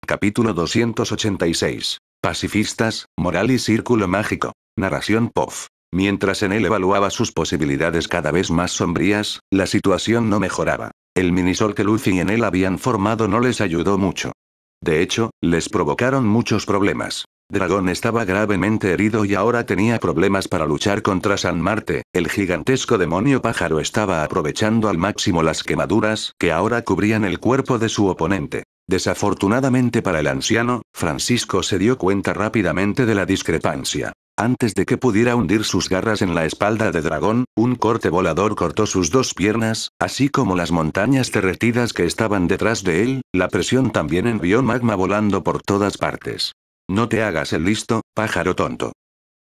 Capítulo 286. Pacifistas, moral y círculo mágico. Narración POF. Mientras Enel evaluaba sus posibilidades cada vez más sombrías, la situación no mejoraba. El minisol que Luffy y Enel habían formado no les ayudó mucho. De hecho, les provocaron muchos problemas. Dragón estaba gravemente herido y ahora tenía problemas para luchar contra San Marte. El gigantesco demonio pájaro estaba aprovechando al máximo las quemaduras que ahora cubrían el cuerpo de su oponente. Desafortunadamente para el anciano, Francisco se dio cuenta rápidamente de la discrepancia. Antes de que pudiera hundir sus garras en la espalda de Dragón, un corte volador cortó sus dos piernas, así como las montañas derretidas que estaban detrás de él. La presión también envió magma volando por todas partes. No te hagas el listo, pájaro tonto.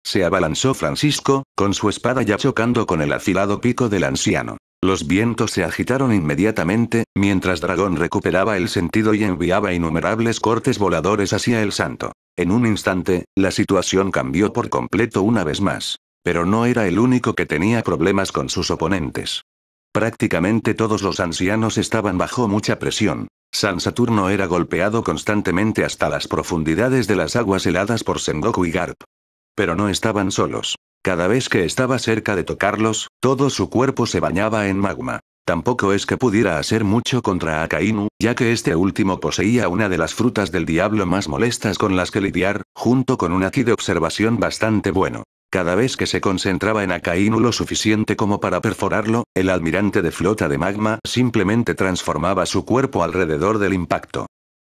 Se abalanzó Francisco, con su espada ya chocando con el afilado pico del anciano. Los vientos se agitaron inmediatamente, mientras Dragón recuperaba el sentido y enviaba innumerables cortes voladores hacia el santo. En un instante, la situación cambió por completo una vez más. Pero no era el único que tenía problemas con sus oponentes. Prácticamente todos los ancianos estaban bajo mucha presión. San Saturno era golpeado constantemente hasta las profundidades de las aguas heladas por Sengoku y Garp. Pero no estaban solos. Cada vez que estaba cerca de tocarlos, todo su cuerpo se bañaba en magma. Tampoco es que pudiera hacer mucho contra Akainu, ya que este último poseía una de las frutas del diablo más molestas con las que lidiar, junto con un aki de observación bastante bueno. Cada vez que se concentraba en Akainu lo suficiente como para perforarlo, el almirante de flota de magma simplemente transformaba su cuerpo alrededor del impacto.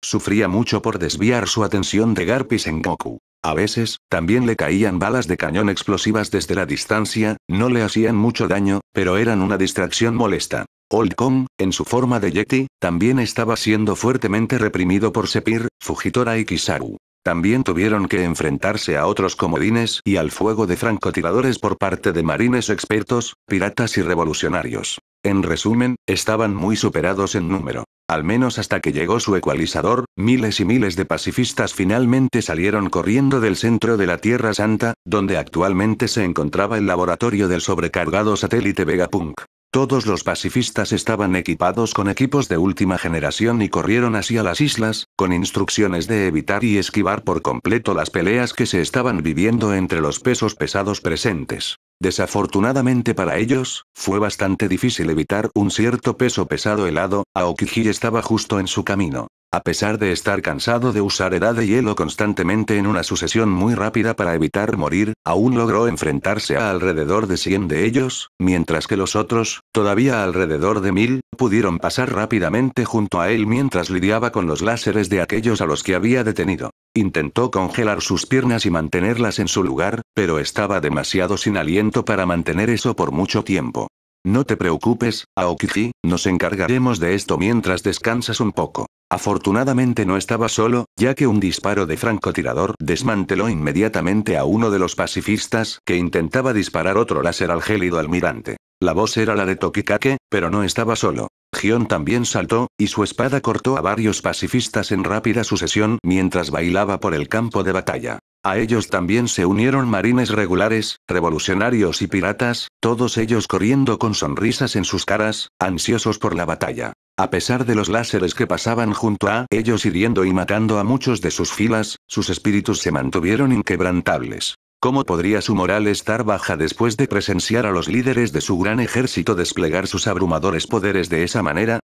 Sufría mucho por desviar su atención de Garp y Sengoku. A veces, también le caían balas de cañón explosivas desde la distancia, no le hacían mucho daño, pero eran una distracción molesta. Old Kong, en su forma de Yeti, también estaba siendo fuertemente reprimido por Sepir, Fujitora y Kizaru. También tuvieron que enfrentarse a otros comodines y al fuego de francotiradores por parte de marines expertos, piratas y revolucionarios. En resumen, estaban muy superados en número. Al menos hasta que llegó su ecualizador, miles y miles de pacifistas finalmente salieron corriendo del centro de la Tierra Santa, donde actualmente se encontraba el laboratorio del sobrecargado satélite Vegapunk. Todos los pacifistas estaban equipados con equipos de última generación y corrieron hacia las islas, con instrucciones de evitar y esquivar por completo las peleas que se estaban viviendo entre los pesos pesados presentes. Desafortunadamente para ellos, fue bastante difícil evitar un cierto peso pesado helado. Aokiji estaba justo en su camino. A pesar de estar cansado de usar edad de hielo constantemente en una sucesión muy rápida para evitar morir, aún logró enfrentarse a alrededor de 100 de ellos, mientras que los otros, todavía alrededor de 1000, pudieron pasar rápidamente junto a él mientras lidiaba con los láseres de aquellos a los que había detenido. Intentó congelar sus piernas y mantenerlas en su lugar, pero estaba demasiado sin aliento para mantener eso por mucho tiempo. No te preocupes, Aokiji, nos encargaremos de esto mientras descansas un poco. Afortunadamente no estaba solo, ya que un disparo de francotirador desmanteló inmediatamente a uno de los pacifistas que intentaba disparar otro láser al gélido almirante. La voz era la de Tokikake, pero no estaba solo. Gion también saltó, y su espada cortó a varios pacifistas en rápida sucesión mientras bailaba por el campo de batalla. A ellos también se unieron marines regulares, revolucionarios y piratas, todos ellos corriendo con sonrisas en sus caras, ansiosos por la batalla. A pesar de los láseres que pasaban junto a ellos hiriendo y matando a muchos de sus filas, sus espíritus se mantuvieron inquebrantables. ¿Cómo podría su moral estar baja después de presenciar a los líderes de su gran ejército desplegar sus abrumadores poderes de esa manera?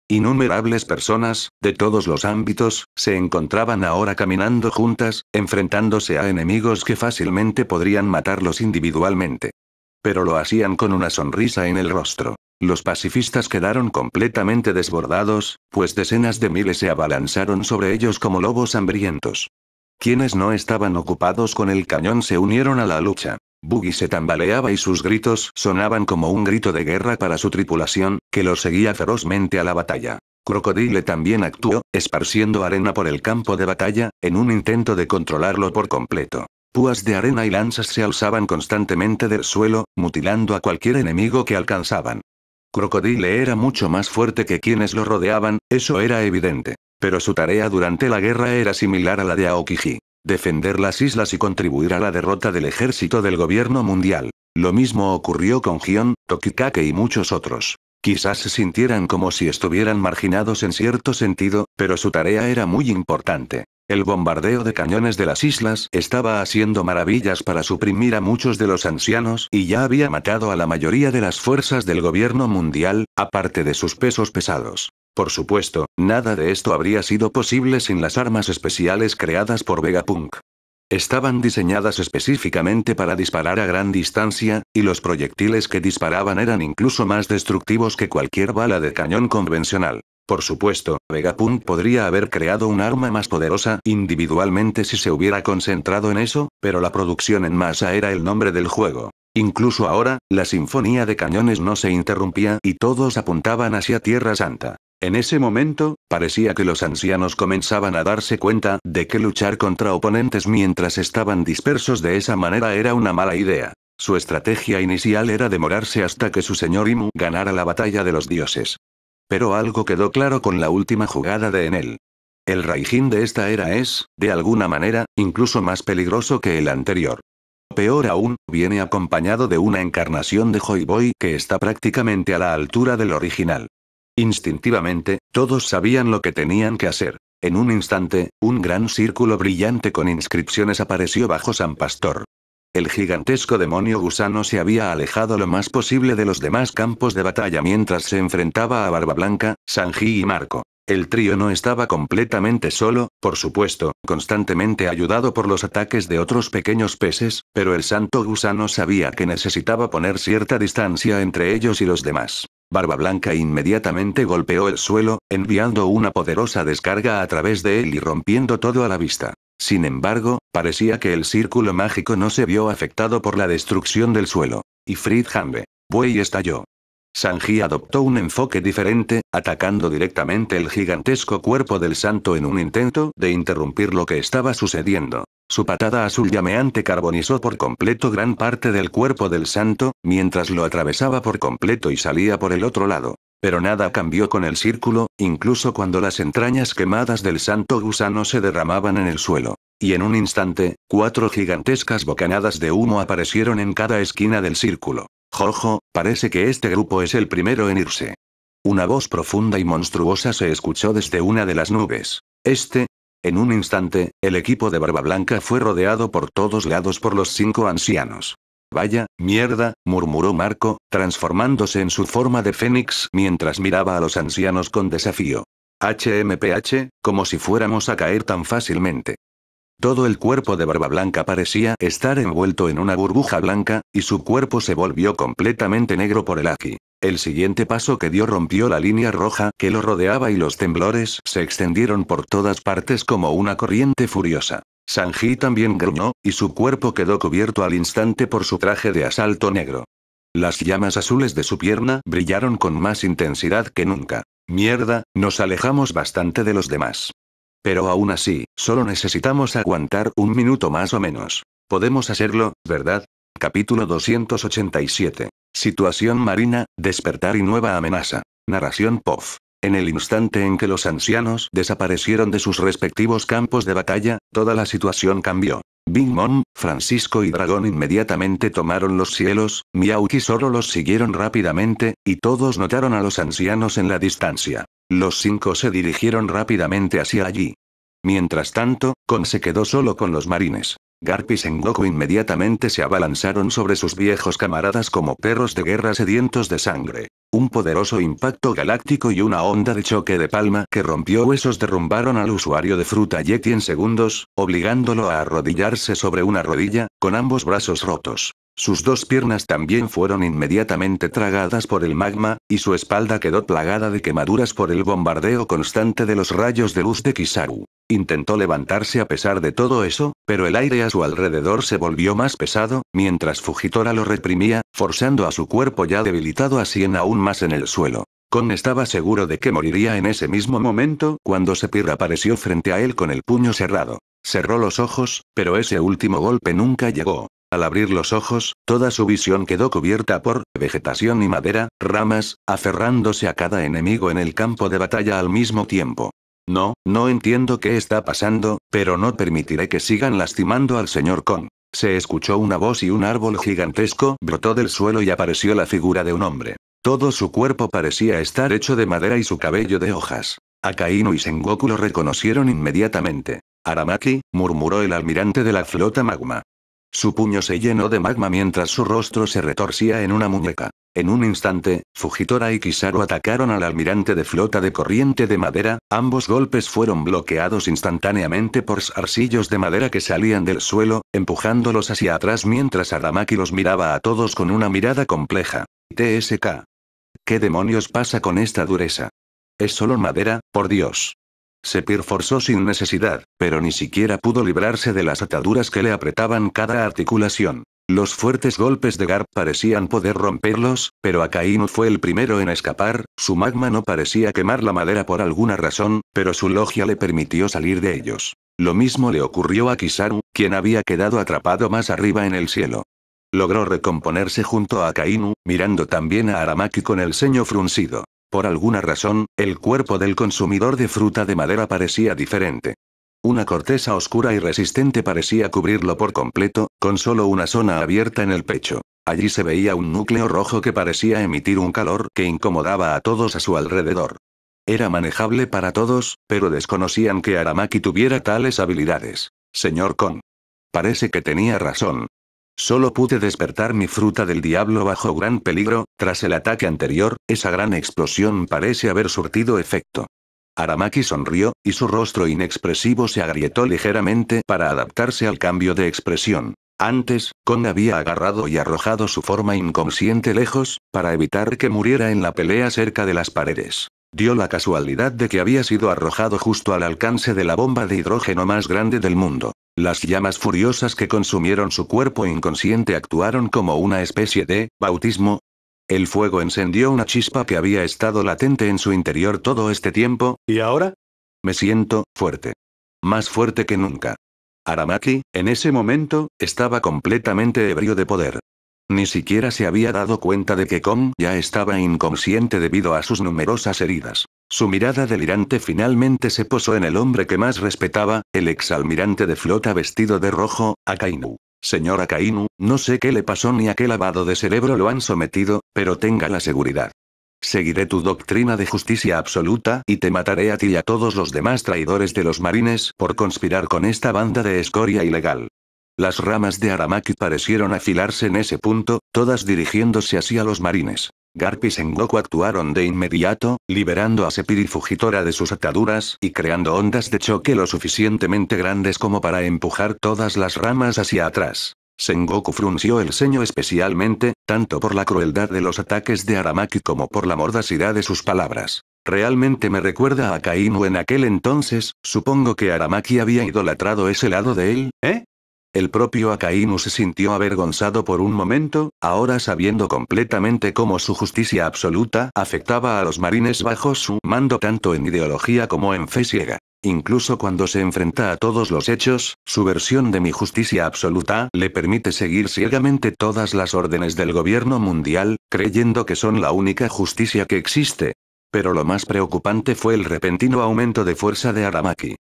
Innumerables personas, de todos los ámbitos, se encontraban ahora caminando juntas, enfrentándose a enemigos que fácilmente podrían matarlos individualmente. Pero lo hacían con una sonrisa en el rostro. Los pacifistas quedaron completamente desbordados, pues decenas de miles se abalanzaron sobre ellos como lobos hambrientos. Quienes no estaban ocupados con el cañón se unieron a la lucha. Buggy se tambaleaba y sus gritos sonaban como un grito de guerra para su tripulación, que lo seguía ferozmente a la batalla. Crocodile también actuó, esparciendo arena por el campo de batalla, en un intento de controlarlo por completo. Púas de arena y lanzas se alzaban constantemente del suelo, mutilando a cualquier enemigo que alcanzaban. Crocodile era mucho más fuerte que quienes lo rodeaban, eso era evidente. Pero su tarea durante la guerra era similar a la de Aokiji. Defender las islas y contribuir a la derrota del ejército del gobierno mundial. Lo mismo ocurrió con Gion, Tokikake y muchos otros. Quizás se sintieran como si estuvieran marginados en cierto sentido, pero su tarea era muy importante. El bombardeo de cañones de las islas estaba haciendo maravillas para suprimir a muchos de los ancianos y ya había matado a la mayoría de las fuerzas del gobierno mundial, aparte de sus pesos pesados. Por supuesto, nada de esto habría sido posible sin las armas especiales creadas por Vegapunk. Estaban diseñadas específicamente para disparar a gran distancia, y los proyectiles que disparaban eran incluso más destructivos que cualquier bala de cañón convencional. Por supuesto, Vegapunk podría haber creado un arma más poderosa individualmente si se hubiera concentrado en eso, pero la producción en masa era el nombre del juego. Incluso ahora, la sinfonía de cañones no se interrumpía y todos apuntaban hacia Tierra Santa. En ese momento, parecía que los ancianos comenzaban a darse cuenta de que luchar contra oponentes mientras estaban dispersos de esa manera era una mala idea. Su estrategia inicial era demorarse hasta que su señor Imu ganara la batalla de los dioses. Pero algo quedó claro con la última jugada de Enel. El Raijin de esta era es, de alguna manera, incluso más peligroso que el anterior. Peor aún, viene acompañado de una encarnación de Joy Boy que está prácticamente a la altura del original. Instintivamente, todos sabían lo que tenían que hacer. En un instante, un gran círculo brillante con inscripciones apareció bajo San Pastor. El gigantesco demonio gusano se había alejado lo más posible de los demás campos de batalla mientras se enfrentaba a Barba Blanca, Sanji y Marco. El trío no estaba completamente solo, por supuesto, constantemente ayudado por los ataques de otros pequeños peces, pero el santo gusano sabía que necesitaba poner cierta distancia entre ellos y los demás. Barba Blanca inmediatamente golpeó el suelo, enviando una poderosa descarga a través de él y rompiendo todo a la vista. Sin embargo, parecía que el círculo mágico no se vio afectado por la destrucción del suelo. Y Fritz-Hambe Buey estalló. Sanji adoptó un enfoque diferente, atacando directamente el gigantesco cuerpo del santo en un intento de interrumpir lo que estaba sucediendo. Su patada azul llameante carbonizó por completo gran parte del cuerpo del santo, mientras lo atravesaba por completo y salía por el otro lado. Pero nada cambió con el círculo, incluso cuando las entrañas quemadas del santo gusano se derramaban en el suelo. Y en un instante, 4 gigantescas bocanadas de humo aparecieron en cada esquina del círculo. Jojo, parece que este grupo es el primero en irse. Una voz profunda y monstruosa se escuchó desde una de las nubes. En un instante, el equipo de Barba Blanca fue rodeado por todos lados por los 5 ancianos. Vaya, mierda, murmuró Marco, transformándose en su forma de fénix mientras miraba a los ancianos con desafío. HMPH, como si fuéramos a caer tan fácilmente. Todo el cuerpo de Barba Blanca parecía estar envuelto en una burbuja blanca, y su cuerpo se volvió completamente negro por el Haki. El siguiente paso que dio rompió la línea roja que lo rodeaba y los temblores se extendieron por todas partes como una corriente furiosa. Sanji también gruñó, y su cuerpo quedó cubierto al instante por su traje de asalto negro. Las llamas azules de su pierna brillaron con más intensidad que nunca. Mierda, nos alejamos bastante de los demás. Pero aún así, solo necesitamos aguantar un minuto más o menos. Podemos hacerlo, ¿verdad? Capítulo 287. Situación marina, despertar y nueva amenaza. Narración POF. En el instante en que los ancianos desaparecieron de sus respectivos campos de batalla, toda la situación cambió. Big Mom, Francisco y Dragón inmediatamente tomaron los cielos, Miyauki y Zoro los siguieron rápidamente, y todos notaron a los ancianos en la distancia. Los 5 se dirigieron rápidamente hacia allí. Mientras tanto, Kon se quedó solo con los marines. Garp y Sengoku inmediatamente se abalanzaron sobre sus viejos camaradas como perros de guerra sedientos de sangre. Un poderoso impacto galáctico y una onda de choque de palma que rompió huesos derrumbaron al usuario de fruta Yeti en segundos, obligándolo a arrodillarse sobre una rodilla, con ambos brazos rotos. Sus 2 piernas también fueron inmediatamente tragadas por el magma, y su espalda quedó plagada de quemaduras por el bombardeo constante de los rayos de luz de Kizaru. Intentó levantarse a pesar de todo eso, pero el aire a su alrededor se volvió más pesado, mientras Fujitora lo reprimía, forzando a su cuerpo ya debilitado a 100 aún más en el suelo. Kon estaba seguro de que moriría en ese mismo momento cuando Sepir apareció frente a él con el puño cerrado. Cerró los ojos, pero ese último golpe nunca llegó. Al abrir los ojos, toda su visión quedó cubierta por vegetación y madera, ramas, aferrándose a cada enemigo en el campo de batalla al mismo tiempo. No entiendo qué está pasando, pero no permitiré que sigan lastimando al señor Kon. Se escuchó una voz y un árbol gigantesco brotó del suelo y apareció la figura de un hombre. Todo su cuerpo parecía estar hecho de madera y su cabello de hojas. Akainu y Sengoku lo reconocieron inmediatamente. Aramaki, murmuró el almirante de la flota magma. Su puño se llenó de magma mientras su rostro se retorcía en una muñeca. En un instante, Fujitora y Kizaru atacaron al almirante de flota de corriente de madera, ambos golpes fueron bloqueados instantáneamente por zarcillos de madera que salían del suelo, empujándolos hacia atrás mientras Aramaki los miraba a todos con una mirada compleja. TSK. ¿Qué demonios pasa con esta dureza? Es solo madera, por Dios. Sepir forzó sin necesidad, pero ni siquiera pudo librarse de las ataduras que le apretaban cada articulación. Los fuertes golpes de Garp parecían poder romperlos, pero Akainu fue el primero en escapar, su magma no parecía quemar la madera por alguna razón, pero su logia le permitió salir de ellos. Lo mismo le ocurrió a Kizaru, quien había quedado atrapado más arriba en el cielo. Logró recomponerse junto a Akainu, mirando también a Aramaki con el ceño fruncido. Por alguna razón, el cuerpo del consumidor de fruta de madera parecía diferente. Una corteza oscura y resistente parecía cubrirlo por completo, con solo una zona abierta en el pecho. Allí se veía un núcleo rojo que parecía emitir un calor que incomodaba a todos a su alrededor. Era manejable para todos, pero desconocían que Aramaki tuviera tales habilidades. Señor Kong. Parece que tenía razón. Solo pude despertar mi fruta del diablo bajo gran peligro, tras el ataque anterior, esa gran explosión parece haber surtido efecto. Aramaki sonrió, y su rostro inexpresivo se agrietó ligeramente para adaptarse al cambio de expresión. Antes, Kong había agarrado y arrojado su forma inconsciente lejos, para evitar que muriera en la pelea cerca de las paredes. Dio la casualidad de que había sido arrojado justo al alcance de la bomba de hidrógeno más grande del mundo. Las llamas furiosas que consumieron su cuerpo inconsciente actuaron como una especie de bautismo. El fuego encendió una chispa que había estado latente en su interior todo este tiempo, ¿y ahora? Me siento fuerte. Más fuerte que nunca. Aramaki, en ese momento, estaba completamente ebrio de poder. Ni siquiera se había dado cuenta de que Kong ya estaba inconsciente debido a sus numerosas heridas. Su mirada delirante finalmente se posó en el hombre que más respetaba, el exalmirante de flota vestido de rojo, Akainu. Señor Akainu, no sé qué le pasó ni a qué lavado de cerebro lo han sometido, pero tenga la seguridad. Seguiré tu doctrina de justicia absoluta y te mataré a ti y a todos los demás traidores de los marines por conspirar con esta banda de escoria ilegal. Las ramas de Aramaki parecieron afilarse en ese punto, todas dirigiéndose hacia los marines. Garp y Sengoku actuaron de inmediato, liberando a Sepir y Fujitora de sus ataduras y creando ondas de choque lo suficientemente grandes como para empujar todas las ramas hacia atrás. Sengoku frunció el ceño especialmente, tanto por la crueldad de los ataques de Aramaki como por la mordacidad de sus palabras. Realmente me recuerda a Akainu en aquel entonces, supongo que Aramaki había idolatrado ese lado de él, ¿eh? El propio Akainu se sintió avergonzado por un momento, ahora sabiendo completamente cómo su justicia absoluta afectaba a los marines bajo su mando tanto en ideología como en fe ciega. Incluso cuando se enfrenta a todos los hechos, su versión de mi justicia absoluta le permite seguir ciegamente todas las órdenes del gobierno mundial, creyendo que son la única justicia que existe. Pero lo más preocupante fue el repentino aumento de fuerza de Aramaki.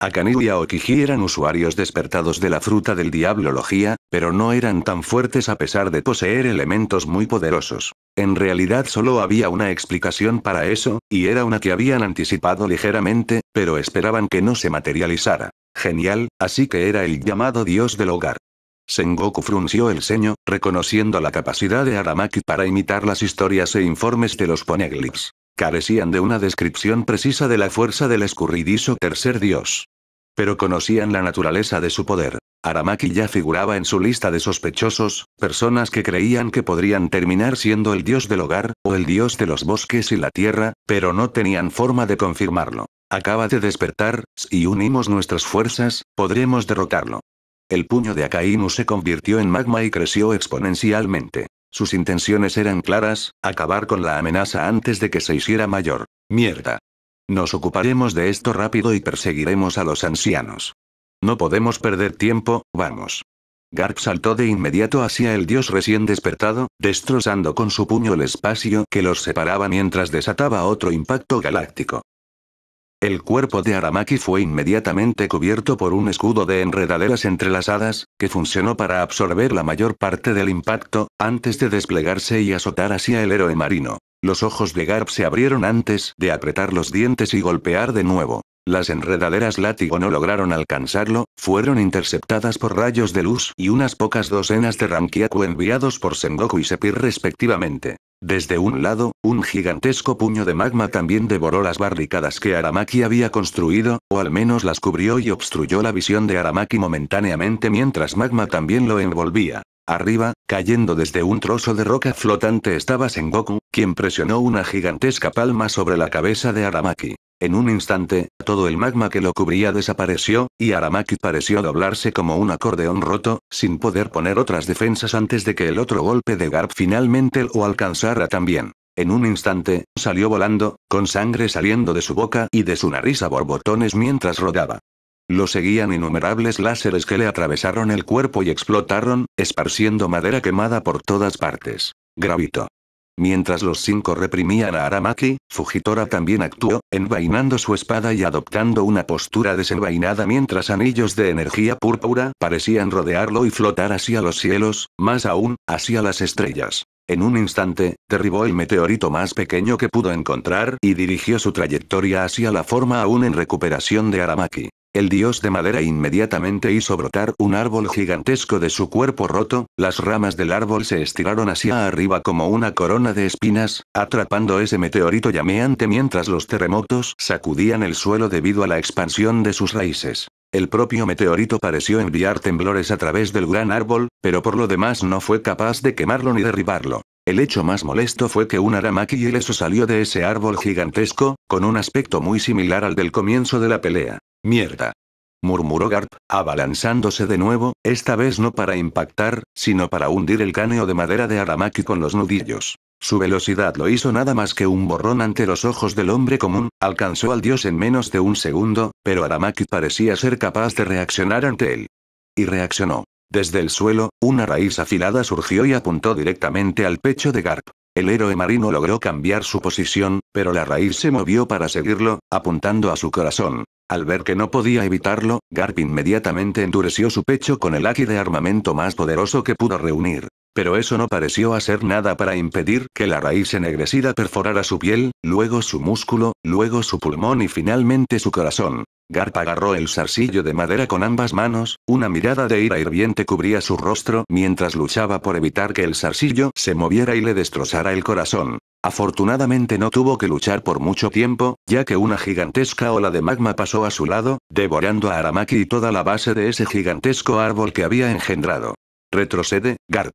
Akainu y Aokiji eran usuarios despertados de la fruta del diablo logia, pero no eran tan fuertes a pesar de poseer elementos muy poderosos. En realidad solo había una explicación para eso, y era una que habían anticipado ligeramente, pero esperaban que no se materializara. Genial, así que era el llamado dios del hogar. Sengoku frunció el ceño, reconociendo la capacidad de Aramaki para imitar las historias e informes de los poneglyphs. Carecían de una descripción precisa de la fuerza del escurridizo tercer dios. Pero conocían la naturaleza de su poder. Aramaki ya figuraba en su lista de sospechosos, personas que creían que podrían terminar siendo el dios del hogar, o el dios de los bosques y la tierra, pero no tenían forma de confirmarlo. Acaba de despertar, si unimos nuestras fuerzas, podremos derrotarlo. El puño de Akainu se convirtió en magma y creció exponencialmente. Sus intenciones eran claras, acabar con la amenaza antes de que se hiciera mayor. Mierda. Nos ocuparemos de esto rápido y perseguiremos a los ancianos. No podemos perder tiempo, vamos. Garp saltó de inmediato hacia el dios recién despertado, destrozando con su puño el espacio que los separaba mientras desataba otro impacto galáctico. El cuerpo de Aramaki fue inmediatamente cubierto por un escudo de enredaderas entrelazadas, que funcionó para absorber la mayor parte del impacto, antes de desplegarse y azotar hacia el héroe marino. Los ojos de Garp se abrieron antes de apretar los dientes y golpear de nuevo. Las enredaderas látigo no lograron alcanzarlo, fueron interceptadas por rayos de luz y unas pocas docenas de Rankyaku enviados por Sengoku y Sepir respectivamente. Desde un lado, un gigantesco puño de magma también devoró las barricadas que Aramaki había construido, o al menos las cubrió y obstruyó la visión de Aramaki momentáneamente mientras magma también lo envolvía. Arriba, cayendo desde un trozo de roca flotante estaba Sengoku, quien presionó una gigantesca palma sobre la cabeza de Aramaki. En un instante, todo el magma que lo cubría desapareció, y Aramaki pareció doblarse como un acordeón roto, sin poder poner otras defensas antes de que el otro golpe de Garp finalmente lo alcanzara también. En un instante, salió volando, con sangre saliendo de su boca y de su nariz a borbotones mientras rodaba. Lo seguían innumerables láseres que le atravesaron el cuerpo y explotaron, esparciendo madera quemada por todas partes. Gravito. Mientras los 5 reprimían a Aramaki, Fujitora también actuó, envainando su espada y adoptando una postura desenvainada mientras anillos de energía púrpura parecían rodearlo y flotar hacia los cielos, más aún, hacia las estrellas. En un instante, derribó el meteorito más pequeño que pudo encontrar y dirigió su trayectoria hacia la forma aún en recuperación de Aramaki. El dios de madera inmediatamente hizo brotar un árbol gigantesco de su cuerpo roto, las ramas del árbol se estiraron hacia arriba como una corona de espinas, atrapando ese meteorito llameante mientras los terremotos sacudían el suelo debido a la expansión de sus raíces. El propio meteorito pareció enviar temblores a través del gran árbol, pero por lo demás no fue capaz de quemarlo ni derribarlo. El hecho más molesto fue que un Aramaki ileso salió de ese árbol gigantesco, con un aspecto muy similar al del comienzo de la pelea. «Mierda», murmuró Garp, abalanzándose de nuevo, esta vez no para impactar, sino para hundir el cráneo de madera de Aramaki con los nudillos. Su velocidad lo hizo nada más que un borrón ante los ojos del hombre común, alcanzó al dios en menos de un segundo, pero Aramaki parecía ser capaz de reaccionar ante él. Y reaccionó. Desde el suelo, una raíz afilada surgió y apuntó directamente al pecho de Garp. El héroe marino logró cambiar su posición, pero la raíz se movió para seguirlo, apuntando a su corazón. Al ver que no podía evitarlo, Garp inmediatamente endureció su pecho con el haki de armamento más poderoso que pudo reunir. Pero eso no pareció hacer nada para impedir que la raíz ennegrecida perforara su piel, luego su músculo, luego su pulmón y finalmente su corazón. Garp agarró el zarcillo de madera con ambas manos, una mirada de ira hirviente cubría su rostro mientras luchaba por evitar que el zarcillo se moviera y le destrozara el corazón. Afortunadamente no tuvo que luchar por mucho tiempo, ya que una gigantesca ola de magma pasó a su lado, devorando a Aramaki y toda la base de ese gigantesco árbol que había engendrado. «Retrocede, Garp»,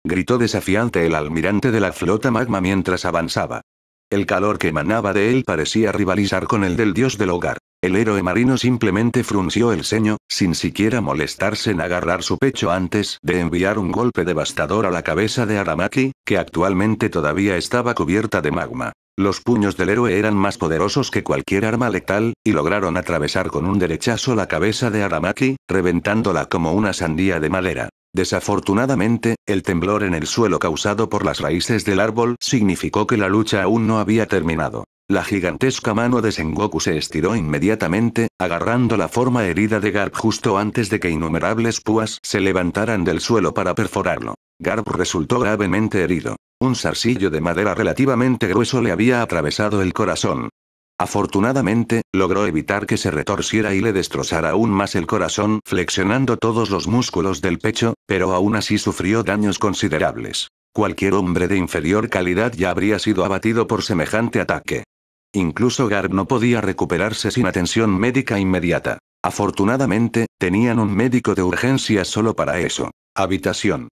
gritó desafiante el almirante de la flota magma mientras avanzaba. El calor que emanaba de él parecía rivalizar con el del dios del hogar. El héroe marino simplemente frunció el ceño, sin siquiera molestarse en agarrar su pecho antes de enviar un golpe devastador a la cabeza de Aramaki, que actualmente todavía estaba cubierta de magma. Los puños del héroe eran más poderosos que cualquier arma letal, y lograron atravesar con un derechazo la cabeza de Aramaki, reventándola como una sandía de madera. Desafortunadamente, el temblor en el suelo causado por las raíces del árbol significó que la lucha aún no había terminado. La gigantesca mano de Sengoku se estiró inmediatamente, agarrando la forma herida de Garp justo antes de que innumerables púas se levantaran del suelo para perforarlo. Garp resultó gravemente herido. Un zarcillo de madera relativamente grueso le había atravesado el corazón. Afortunadamente, logró evitar que se retorciera y le destrozara aún más el corazón flexionando todos los músculos del pecho, pero aún así sufrió daños considerables. Cualquier hombre de inferior calidad ya habría sido abatido por semejante ataque. Incluso Garp no podía recuperarse sin atención médica inmediata. Afortunadamente, tenían un médico de urgencias solo para eso. Habitación.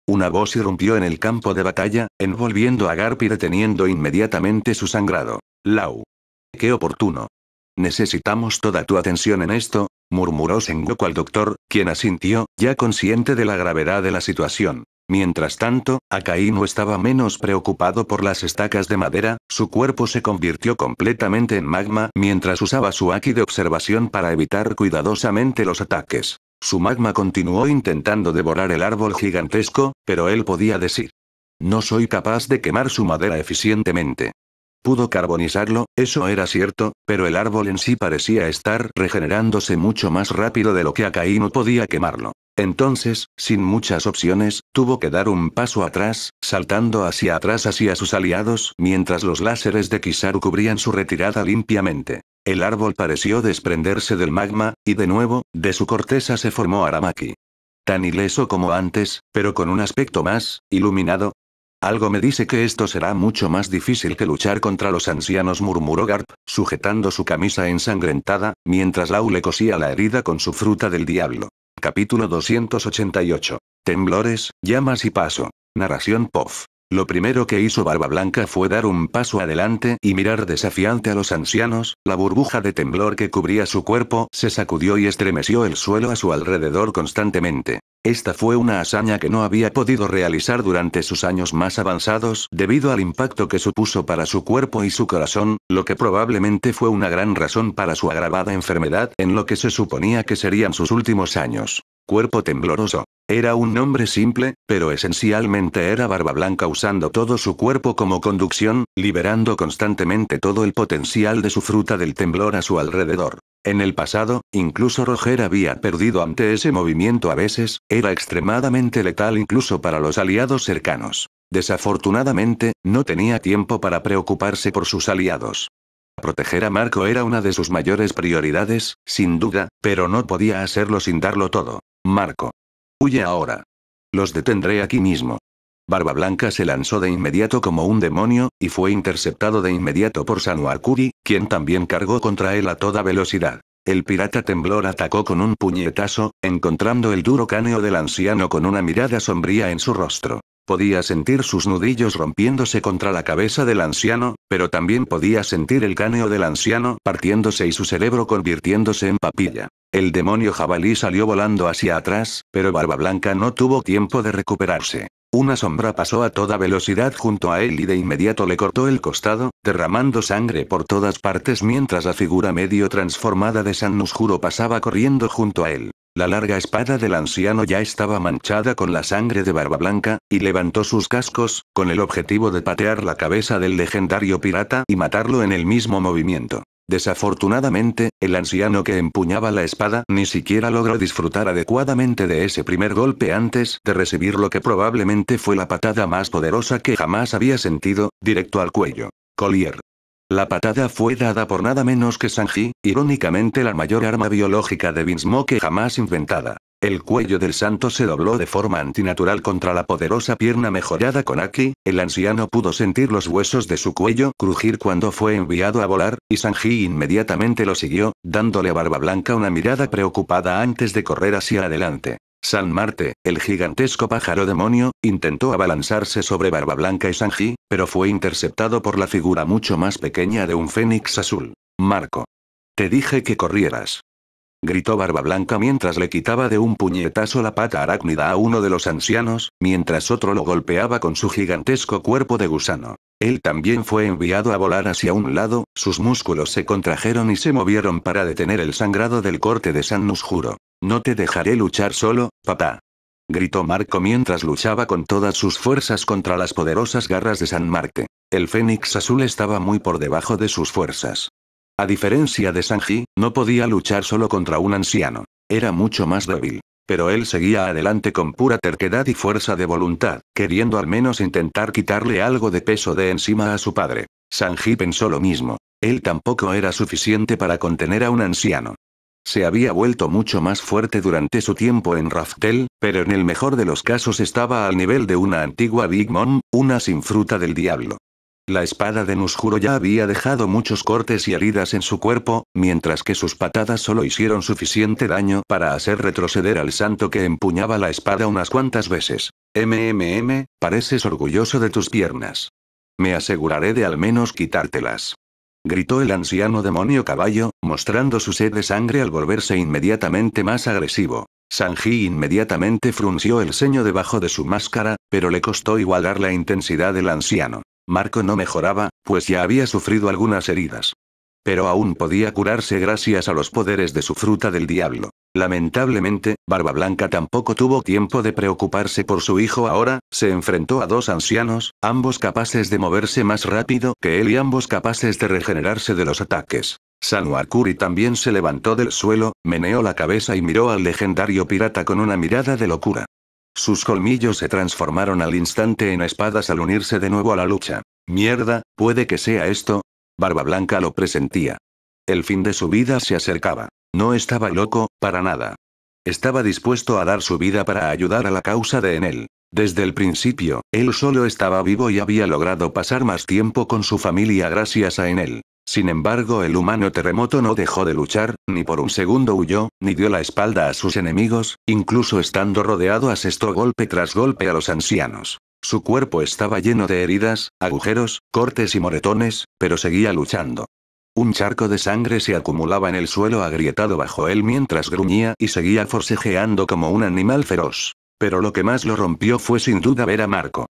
Una voz irrumpió en el campo de batalla, envolviendo a Garp y deteniendo inmediatamente su sangrado. «Lau. Qué oportuno. Necesitamos toda tu atención en esto», murmuró Sengoku al doctor, quien asintió, ya consciente de la gravedad de la situación. Mientras tanto, Akainu estaba menos preocupado por las estacas de madera, su cuerpo se convirtió completamente en magma mientras usaba su haki de observación para evitar cuidadosamente los ataques. Su magma continuó intentando devorar el árbol gigantesco, pero él podía decir: «No soy capaz de quemar su madera eficientemente». Pudo carbonizarlo, eso era cierto, pero el árbol en sí parecía estar regenerándose mucho más rápido de lo que Akainu podía quemarlo. Entonces, sin muchas opciones, tuvo que dar un paso atrás, saltando hacia atrás hacia sus aliados mientras los láseres de Kizaru cubrían su retirada limpiamente. El árbol pareció desprenderse del magma, y de nuevo, de su corteza se formó Aramaki. Tan ileso como antes, pero con un aspecto más iluminado. Algo me dice que esto será mucho más difícil que luchar contra los ancianos, murmuró Garp, sujetando su camisa ensangrentada, mientras Lau le cosía la herida con su fruta del diablo. Capítulo 288. Temblores, llamas y paso. Narración POF. Lo primero que hizo Barba Blanca fue dar un paso adelante y mirar desafiante a los ancianos. La burbuja de temblor que cubría su cuerpo se sacudió y estremeció el suelo a su alrededor constantemente. Esta fue una hazaña que no había podido realizar durante sus años más avanzados debido al impacto que supuso para su cuerpo y su corazón, lo que probablemente fue una gran razón para su agravada enfermedad en lo que se suponía que serían sus últimos años. Cuerpo tembloroso. Era un nombre simple, pero esencialmente era Barba Blanca usando todo su cuerpo como conducción, liberando constantemente todo el potencial de su fruta del temblor a su alrededor. En el pasado, incluso Roger había perdido ante ese movimiento a veces, era extremadamente letal incluso para los aliados cercanos. Desafortunadamente, no tenía tiempo para preocuparse por sus aliados. Proteger a Marco era una de sus mayores prioridades, sin duda, pero no podía hacerlo sin darlo todo. Marco. Huye ahora. Los detendré aquí mismo. Barba Blanca se lanzó de inmediato como un demonio, y fue interceptado de inmediato por Sanuakuri, quien también cargó contra él a toda velocidad. El pirata temblor atacó con un puñetazo, encontrando el duro cráneo del anciano con una mirada sombría en su rostro. Podía sentir sus nudillos rompiéndose contra la cabeza del anciano, pero también podía sentir el cráneo del anciano partiéndose y su cerebro convirtiéndose en papilla. El demonio jabalí salió volando hacia atrás, pero Barba Blanca no tuvo tiempo de recuperarse. Una sombra pasó a toda velocidad junto a él y de inmediato le cortó el costado, derramando sangre por todas partes mientras la figura medio transformada de San Nusjuro pasaba corriendo junto a él. La larga espada del anciano ya estaba manchada con la sangre de Barba Blanca, y levantó sus cascos, con el objetivo de patear la cabeza del legendario pirata y matarlo en el mismo movimiento. Desafortunadamente, el anciano que empuñaba la espada ni siquiera logró disfrutar adecuadamente de ese primer golpe antes de recibir lo que probablemente fue la patada más poderosa que jamás había sentido, directo al cuello. Collier. La patada fue dada por nada menos que Sanji, irónicamente la mayor arma biológica de Vinsmoke jamás inventada. El cuello del santo se dobló de forma antinatural contra la poderosa pierna mejorada con Aki, el anciano pudo sentir los huesos de su cuello crujir cuando fue enviado a volar, y Sanji inmediatamente lo siguió, dándole a Barba Blanca una mirada preocupada antes de correr hacia adelante. San Marte, el gigantesco pájaro demonio, intentó abalanzarse sobre Barba Blanca y Sanji, pero fue interceptado por la figura mucho más pequeña de un fénix azul. Marco. Te dije que corrieras. Gritó Barba Blanca mientras le quitaba de un puñetazo la pata arácnida a uno de los ancianos, mientras otro lo golpeaba con su gigantesco cuerpo de gusano. Él también fue enviado a volar hacia un lado, sus músculos se contrajeron y se movieron para detener el sangrado del corte de San Nusjuro. No te dejaré luchar solo, papá. Gritó Marco mientras luchaba con todas sus fuerzas contra las poderosas garras de San Marte. El fénix azul estaba muy por debajo de sus fuerzas. A diferencia de Sanji, no podía luchar solo contra un anciano. Era mucho más débil. Pero él seguía adelante con pura terquedad y fuerza de voluntad, queriendo al menos intentar quitarle algo de peso de encima a su padre. Sanji pensó lo mismo. Él tampoco era suficiente para contener a un anciano. Se había vuelto mucho más fuerte durante su tiempo en Raftel, pero en el mejor de los casos estaba al nivel de una antigua Big Mom, una sin fruta del diablo. La espada de Nusjuro ya había dejado muchos cortes y heridas en su cuerpo, mientras que sus patadas solo hicieron suficiente daño para hacer retroceder al santo que empuñaba la espada unas cuantas veces. Pareces orgulloso de tus piernas. Me aseguraré de al menos quitártelas. Gritó el anciano demonio caballo, mostrando su sed de sangre al volverse inmediatamente más agresivo. Sanji inmediatamente frunció el ceño debajo de su máscara, pero le costó igualar la intensidad del anciano. Marco no mejoraba, pues ya había sufrido algunas heridas. Pero aún podía curarse gracias a los poderes de su fruta del diablo. Lamentablemente, Barba Blanca tampoco tuvo tiempo de preocuparse por su hijo ahora, se enfrentó a dos ancianos, ambos capaces de moverse más rápido que él y ambos capaces de regenerarse de los ataques. Sanuakuri también se levantó del suelo, meneó la cabeza y miró al legendario pirata con una mirada de locura. Sus colmillos se transformaron al instante en espadas al unirse de nuevo a la lucha. Mierda, ¿puede que sea esto? Barba Blanca lo presentía. El fin de su vida se acercaba. No estaba loco, para nada. Estaba dispuesto a dar su vida para ayudar a la causa de Enel. Desde el principio, él solo estaba vivo y había logrado pasar más tiempo con su familia gracias a Enel. Sin embargo, el humano terremoto no dejó de luchar, ni por un segundo huyó, ni dio la espalda a sus enemigos, incluso estando rodeado asestó golpe tras golpe a los ancianos. Su cuerpo estaba lleno de heridas, agujeros, cortes y moretones, pero seguía luchando. Un charco de sangre se acumulaba en el suelo agrietado bajo él mientras gruñía y seguía forcejeando como un animal feroz. Pero lo que más lo rompió fue sin duda ver a Marco.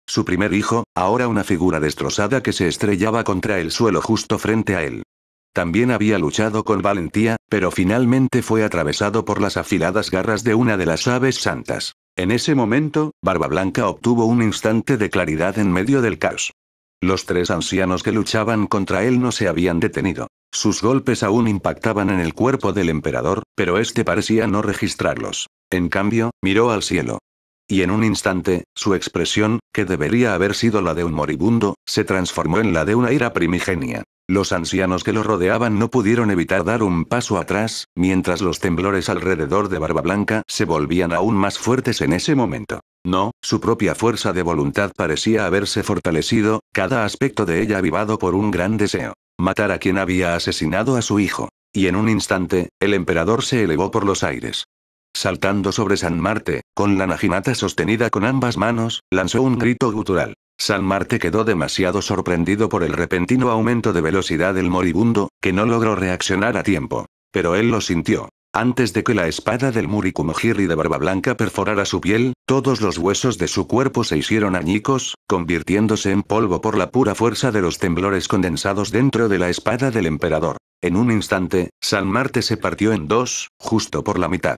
Su primer hijo, ahora una figura destrozada que se estrellaba contra el suelo justo frente a él. También había luchado con valentía, pero finalmente fue atravesado por las afiladas garras de una de las aves santas. En ese momento, Barba Blanca obtuvo un instante de claridad en medio del caos. Los tres ancianos que luchaban contra él no se habían detenido. Sus golpes aún impactaban en el cuerpo del emperador, pero este parecía no registrarlos. En cambio, miró al cielo. Y en un instante, su expresión, que debería haber sido la de un moribundo, se transformó en la de una ira primigenia. Los ancianos que lo rodeaban no pudieron evitar dar un paso atrás, mientras los temblores alrededor de Barba Blanca se volvían aún más fuertes en ese momento. No, su propia fuerza de voluntad parecía haberse fortalecido, cada aspecto de ella avivado por un gran deseo. Matar a quien había asesinado a su hijo. Y en un instante, el emperador se elevó por los aires. Saltando sobre San Marte, con la naginata sostenida con ambas manos, lanzó un grito gutural. San Marte quedó demasiado sorprendido por el repentino aumento de velocidad del moribundo, que no logró reaccionar a tiempo. Pero él lo sintió. Antes de que la espada del Murikumo-Hirri de Barba Blanca perforara su piel, todos los huesos de su cuerpo se hicieron añicos, convirtiéndose en polvo por la pura fuerza de los temblores condensados dentro de la espada del emperador. En un instante, San Marte se partió en dos, justo por la mitad.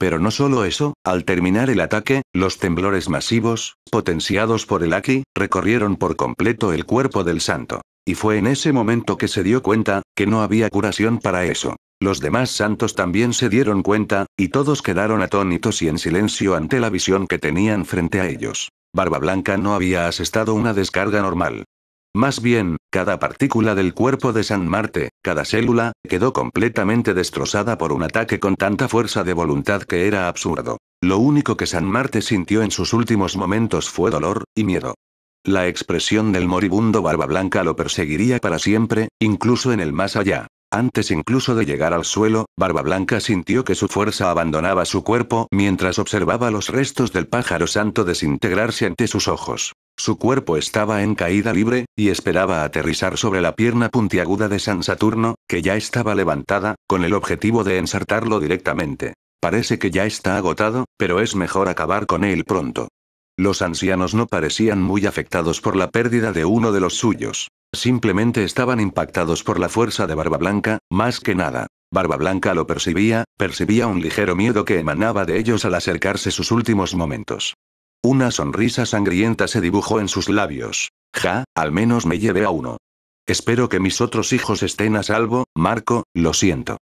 Pero no solo eso, al terminar el ataque, los temblores masivos, potenciados por el Aki, recorrieron por completo el cuerpo del santo. Y fue en ese momento que se dio cuenta, que no había curación para eso. Los demás santos también se dieron cuenta, y todos quedaron atónitos y en silencio ante la visión que tenían frente a ellos. Barba Blanca no había asestado una descarga normal. Más bien, cada partícula del cuerpo de San Marte, cada célula, quedó completamente destrozada por un ataque con tanta fuerza de voluntad que era absurdo. Lo único que San Marte sintió en sus últimos momentos fue dolor y miedo. La expresión del moribundo Barba Blanca lo perseguiría para siempre, incluso en el más allá. Antes incluso de llegar al suelo, Barba Blanca sintió que su fuerza abandonaba su cuerpo mientras observaba los restos del pájaro santo desintegrarse ante sus ojos. Su cuerpo estaba en caída libre, y esperaba aterrizar sobre la pierna puntiaguda de San Saturno, que ya estaba levantada, con el objetivo de ensartarlo directamente. Parece que ya está agotado, pero es mejor acabar con él pronto. Los ancianos no parecían muy afectados por la pérdida de uno de los suyos. Simplemente estaban impactados por la fuerza de Barba Blanca, más que nada. Barba Blanca lo percibía un ligero miedo que emanaba de ellos al acercarse sus últimos momentos. Una sonrisa sangrienta se dibujó en sus labios. Ja, al menos me llevé a uno. Espero que mis otros hijos estén a salvo, Marco, lo siento.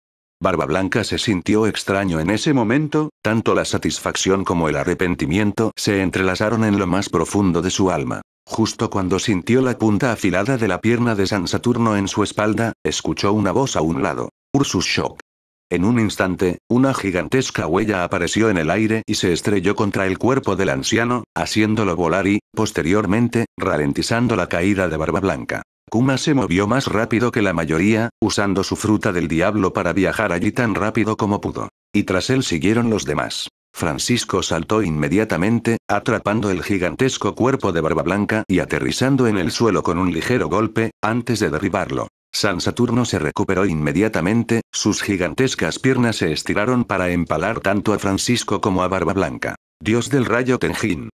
Barba Blanca se sintió extraño en ese momento, tanto la satisfacción como el arrepentimiento se entrelazaron en lo más profundo de su alma. Justo cuando sintió la punta afilada de la pierna de San Saturno en su espalda, escuchó una voz a un lado. Ursus Shock. En un instante, una gigantesca huella apareció en el aire y se estrelló contra el cuerpo del anciano, haciéndolo volar y, posteriormente, ralentizando la caída de Barba Blanca. Kuma se movió más rápido que la mayoría, usando su fruta del diablo para viajar allí tan rápido como pudo. Y tras él siguieron los demás. Francisco saltó inmediatamente, atrapando el gigantesco cuerpo de Barba Blanca y aterrizando en el suelo con un ligero golpe, antes de derribarlo. San Saturno se recuperó inmediatamente, sus gigantescas piernas se estiraron para empalar tanto a Francisco como a Barba Blanca. Dios del rayo Tenjin.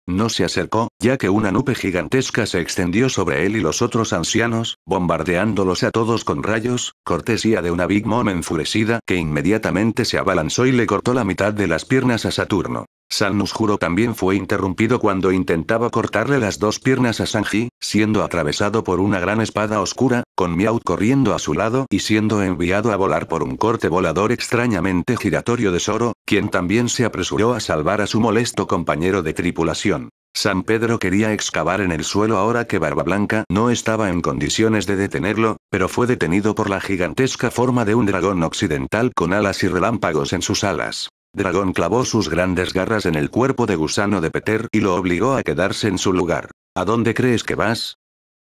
No se acercó, ya que una nube gigantesca se extendió sobre él y los otros ancianos, bombardeándolos a todos con rayos, cortesía de una Big Mom enfurecida que inmediatamente se abalanzó y le cortó la mitad de las piernas a Saturno. Sanus Juro también fue interrumpido cuando intentaba cortarle las dos piernas a Sanji, siendo atravesado por una gran espada oscura, con Meowth corriendo a su lado y siendo enviado a volar por un corte volador extrañamente giratorio de Zoro, quien también se apresuró a salvar a su molesto compañero de tripulación. San Pedro quería excavar en el suelo ahora que Barba Blanca no estaba en condiciones de detenerlo, pero fue detenido por la gigantesca forma de un dragón occidental con alas y relámpagos en sus alas. Dragón clavó sus grandes garras en el cuerpo de gusano de Peter y lo obligó a quedarse en su lugar. ¿A dónde crees que vas?,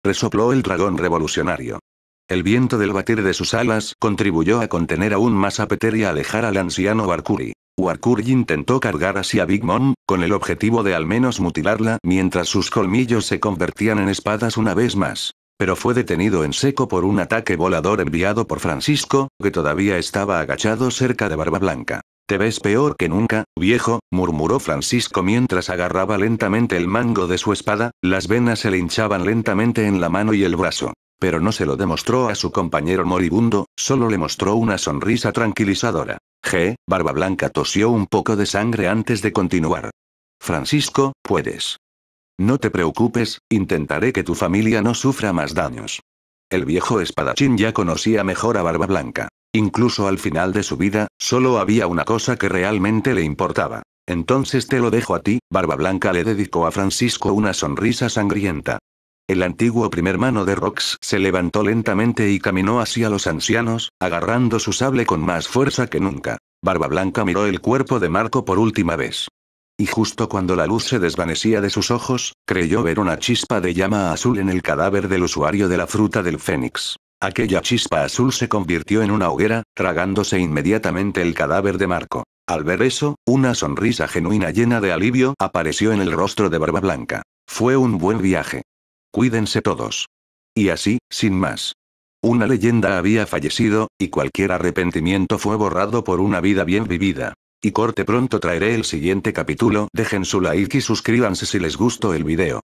resopló el dragón revolucionario. El viento del batir de sus alas contribuyó a contener aún más a Peter y a alejar al anciano Warkuri. Warkuri intentó cargar hacia Big Mom, con el objetivo de al menos mutilarla mientras sus colmillos se convertían en espadas una vez más. Pero fue detenido en seco por un ataque volador enviado por Francisco, que todavía estaba agachado cerca de Barba Blanca. «Te ves peor que nunca, viejo», murmuró Francisco mientras agarraba lentamente el mango de su espada, las venas se le hinchaban lentamente en la mano y el brazo. Pero no se lo demostró a su compañero moribundo, solo le mostró una sonrisa tranquilizadora. Barba Blanca tosió un poco de sangre antes de continuar. «Francisco, puedes. No te preocupes, intentaré que tu familia no sufra más daños». El viejo espadachín ya conocía mejor a Barba Blanca. Incluso al final de su vida, solo había una cosa que realmente le importaba. «Entonces te lo dejo a ti», Barba Blanca le dedicó a Francisco una sonrisa sangrienta. El antiguo primer mano de Rox se levantó lentamente y caminó hacia los ancianos, agarrando su sable con más fuerza que nunca. Barba Blanca miró el cuerpo de Marco por última vez. Y justo cuando la luz se desvanecía de sus ojos, creyó ver una chispa de llama azul en el cadáver del usuario de la fruta del Fénix. Aquella chispa azul se convirtió en una hoguera, tragándose inmediatamente el cadáver de Marco. Al ver eso, una sonrisa genuina llena de alivio apareció en el rostro de Barba Blanca. Fue un buen viaje. Cuídense todos. Y así, sin más. Una leyenda había fallecido, y cualquier arrepentimiento fue borrado por una vida bien vivida. Y corte pronto traeré el siguiente capítulo. Dejen su like y suscríbanse si les gustó el video.